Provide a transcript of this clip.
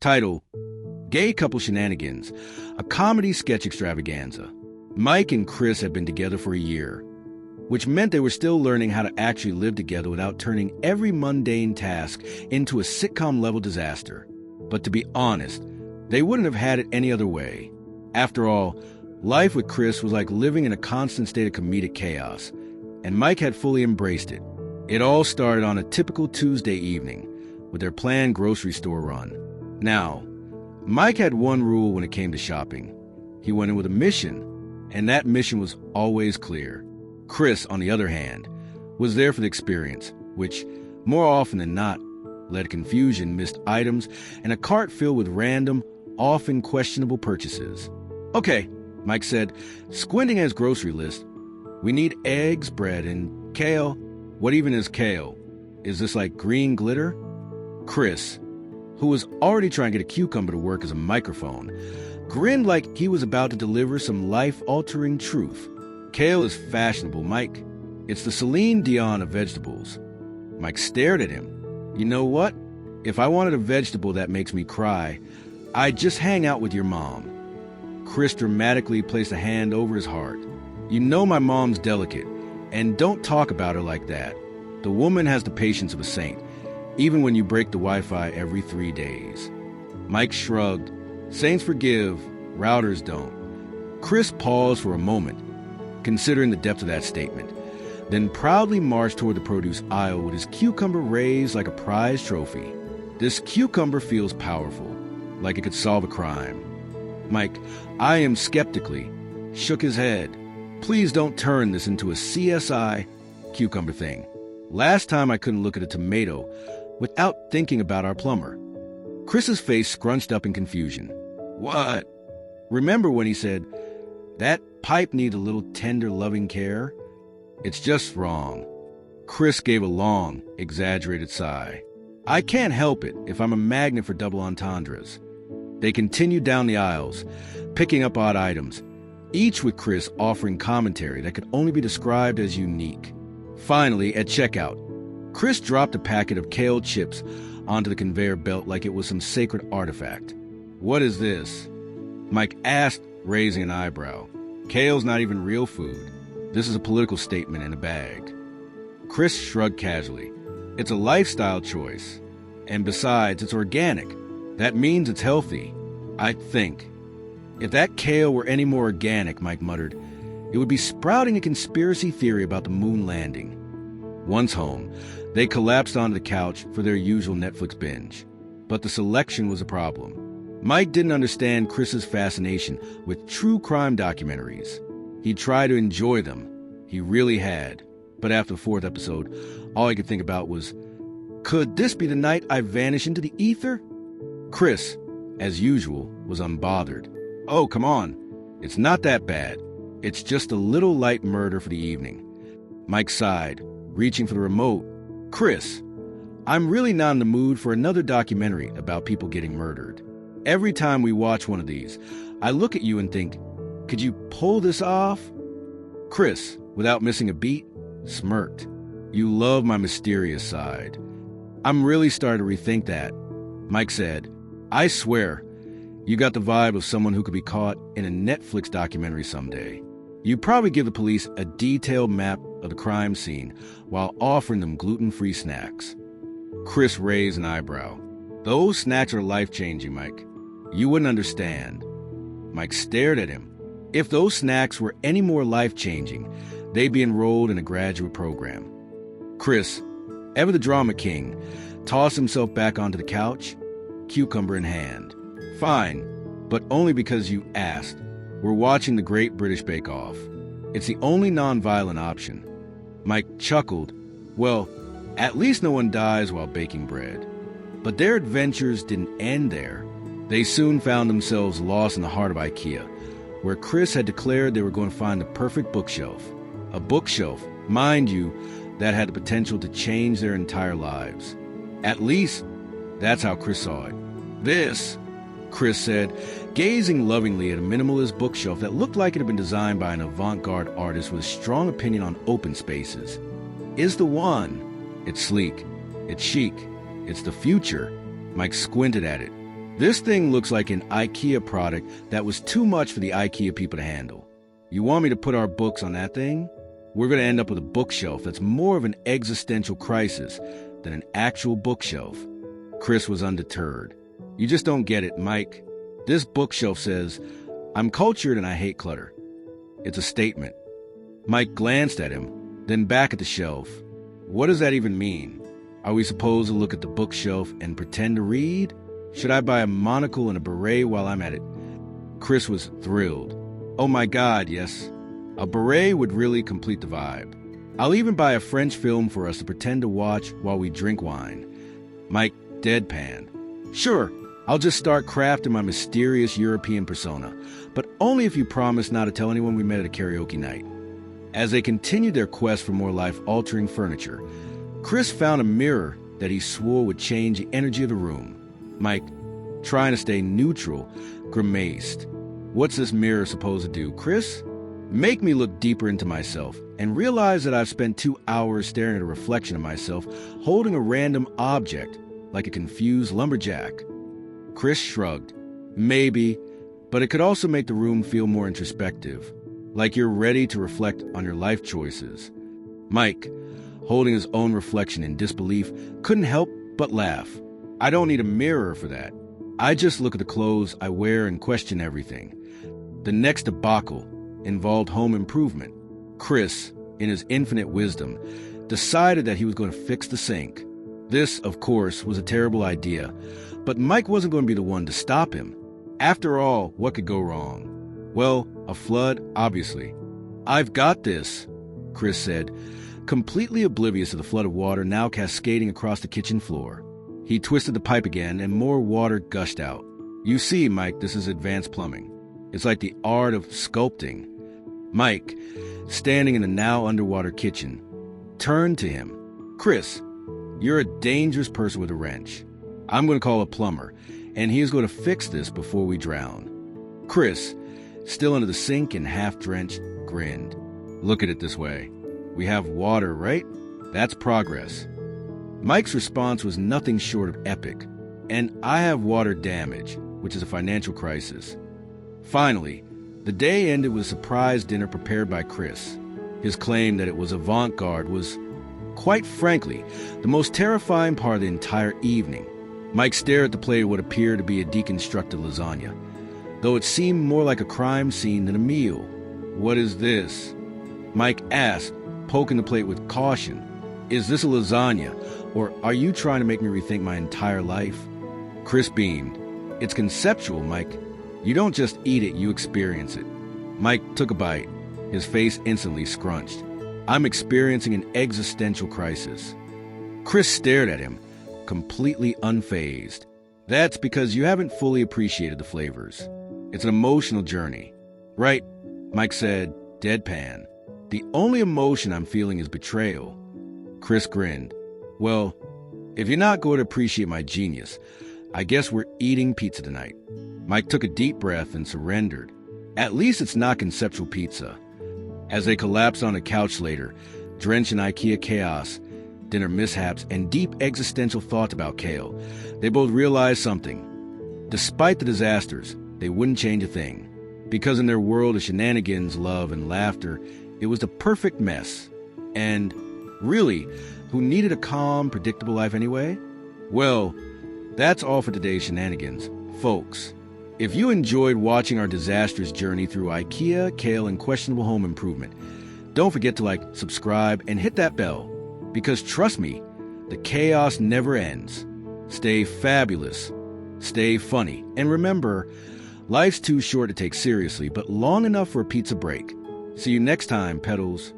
Title: Gay Couple Shenanigans, a Comedy Sketch Extravaganza. Mike and Chris had been together for a year, which meant they were still learning how to actually live together without turning every mundane task into a sitcom-level disaster. But to be honest, they wouldn't have had it any other way. After all, life with Chris was like living in a constant state of comedic chaos, and Mike had fully embraced it. It all started on a typical Tuesday evening with their planned grocery store run. Now, Mike had one rule when it came to shopping. He went in with a mission, and that mission was always clear. Chris, on the other hand, was there for the experience, which, more often than not, led to confusion, missed items, and a cart filled with random, often questionable purchases. "Okay," Mike said, squinting at his grocery list. "We need eggs, bread, and kale." "What even is kale? Is this like green glitter?" Chris, who was already trying to get a cucumber to work as a microphone, grinned like he was about to deliver some life-altering truth. "Kale is fashionable, Mike. It's the Celine Dion of vegetables." Mike stared at him. "You know what? If I wanted a vegetable that makes me cry, I'd just hang out with your mom." Chris dramatically placed a hand over his heart. "You know my mom's delicate, and don't talk about her like that. The woman has the patience of a saint, even when you break the Wi-Fi every 3 days." Mike shrugged. "Saints forgive, routers don't." Chris paused for a moment, considering the depth of that statement, then proudly marched toward the produce aisle with his cucumber raised like a prize trophy. "This cucumber feels powerful, like it could solve a crime." Mike, I am skeptically, shook his head. "Please don't turn this into a CSI cucumber thing. Last time I couldn't look at a tomato without thinking about our plumber." Chris's face scrunched up in confusion. "What?" "Remember when he said, 'That pipe needs a little tender, loving care'? It's just wrong." Chris gave a long, exaggerated sigh. "I can't help it if I'm a magnet for double entendres." They continued down the aisles, picking up odd items, each with Chris offering commentary that could only be described as unique. Finally, at checkout, Chris dropped a packet of kale chips onto the conveyor belt like it was some sacred artifact. "What is this?" Mike asked, raising an eyebrow. "Kale's not even real food. This is a political statement in a bag." Chris shrugged casually. "It's a lifestyle choice. And besides, it's organic. That means it's healthy, I think." "If that kale were any more organic," Mike muttered, "it would be sprouting a conspiracy theory about the moon landing." Once home, they collapsed onto the couch for their usual Netflix binge. But the selection was a problem. Mike didn't understand Chris's fascination with true crime documentaries. He tried to enjoy them. He really had. But after the 4th episode, all he could think about was, could this be the night I vanish into the ether? Chris, as usual, was unbothered. "Oh, come on. It's not that bad. It's just a little light murder for the evening." Mike sighed, reaching for the remote. "Chris, I'm really not in the mood for another documentary about people getting murdered. Every time we watch one of these, I look at you and think, could you pull this off?" Chris, without missing a beat, smirked. "You love my mysterious side." "I'm really starting to rethink that," Mike said. "I swear, you got the vibe of someone who could be caught in a Netflix documentary someday. You probably give the police a detailed map of the crime scene while offering them gluten-free snacks." Chris raised an eyebrow. "Those snacks are life-changing, Mike. You wouldn't understand." Mike stared at him. If those snacks were any more life-changing, they'd be enrolled in a graduate program. Chris, ever the drama king, tossed himself back onto the couch, cucumber in hand. "Fine, but only because you asked. We're watching the Great British Bake Off. It's the only non-violent option." Mike chuckled. "Well, at least no one dies while baking bread." But their adventures didn't end there. They soon found themselves lost in the heart of IKEA, where Chris had declared they were going to find the perfect bookshelf. A bookshelf, mind you, that had the potential to change their entire lives. At least, that's how Chris saw it. "This," Chris said, gazing lovingly at a minimalist bookshelf that looked like it had been designed by an avant-garde artist with a strong opinion on open spaces, "is the one. It's sleek. It's chic. It's the future." Mike squinted at it. This thing looks like an IKEA product that was too much for the IKEA people to handle. You want me to put our books on that thing? We're going to end up with a bookshelf that's more of an existential crisis than an actual bookshelf. Chris was undeterred. You just don't get it, Mike. This bookshelf says, I'm cultured and I hate clutter. It's a statement. Mike glanced at him, then back at the shelf. What does that even mean? Are we supposed to look at the bookshelf and pretend to read? Should I buy a monocle and a beret while I'm at it? Chris was thrilled. Oh my God, yes. A beret would really complete the vibe. I'll even buy a French film for us to pretend to watch while we drink wine. Mike deadpanned. Sure, I'll just start crafting my mysterious European persona, but only if you promise not to tell anyone we met at a karaoke night. As they continued their quest for more life-altering furniture, Chris found a mirror that he swore would change the energy of the room. Mike, trying to stay neutral, grimaced. What's this mirror supposed to do, Chris? Make me look deeper into myself and realize that I've spent 2 hours staring at a reflection of myself holding a random object like a confused lumberjack. Chris shrugged. Maybe, but it could also make the room feel more introspective, like you're ready to reflect on your life choices. Mike, holding his own reflection in disbelief, couldn't help but laugh. I don't need a mirror for that. I just look at the clothes I wear and question everything. The next debacle involved home improvement. Chris, in his infinite wisdom, decided that he was going to fix the sink. This, of course, was a terrible idea, but Mike wasn't going to be the one to stop him. After all, what could go wrong? Well, a flood, obviously. I've got this, Chris said, completely oblivious of the flood of water now cascading across the kitchen floor. He twisted the pipe again, and more water gushed out. You see, Mike, this is advanced plumbing. It's like the art of sculpting. Mike, standing in the now underwater kitchen, turned to him. Chris, you're a dangerous person with a wrench. I'm going to call a plumber, and he is going to fix this before we drown. Chris, still under the sink and half-drenched, grinned. Look at it this way. We have water, right? That's progress. Mike's response was nothing short of epic. And I have water damage, which is a financial crisis. Finally, the day ended with a surprise dinner prepared by Chris. His claim that it was avant-garde was, quite frankly, the most terrifying part of the entire evening. Mike stared at the plate of what appeared to be a deconstructed lasagna, though it seemed more like a crime scene than a meal. What is this? Mike asked, poking the plate with caution. Is this a lasagna, or are you trying to make me rethink my entire life? Chris beamed. It's conceptual, Mike. You don't just eat it, you experience it. Mike took a bite, his face instantly scrunched. I'm experiencing an existential crisis. Chris stared at him, completely unfazed. That's because you haven't fully appreciated the flavors. It's an emotional journey. Right, Mike said, deadpan. The only emotion I'm feeling is betrayal. Chris grinned. Well, if you're not going to appreciate my genius, I guess we're eating pizza tonight. Mike took a deep breath and surrendered. At least it's not conceptual pizza. As they collapsed on a couch later, drenched in IKEA chaos, dinner mishaps, and deep existential thoughts about kale, they both realized something. Despite the disasters, they wouldn't change a thing. Because in their world of shenanigans, love, and laughter, it was the perfect mess. And really, who needed a calm, predictable life anyway? Well, that's all for today's shenanigans, folks. If you enjoyed watching our disastrous journey through IKEA, kale, and questionable home improvement, don't forget to like, subscribe, and hit that bell. Because trust me, the chaos never ends. Stay fabulous, stay funny, and remember, life's too short to take seriously, but long enough for a pizza break. See you next time, Petals.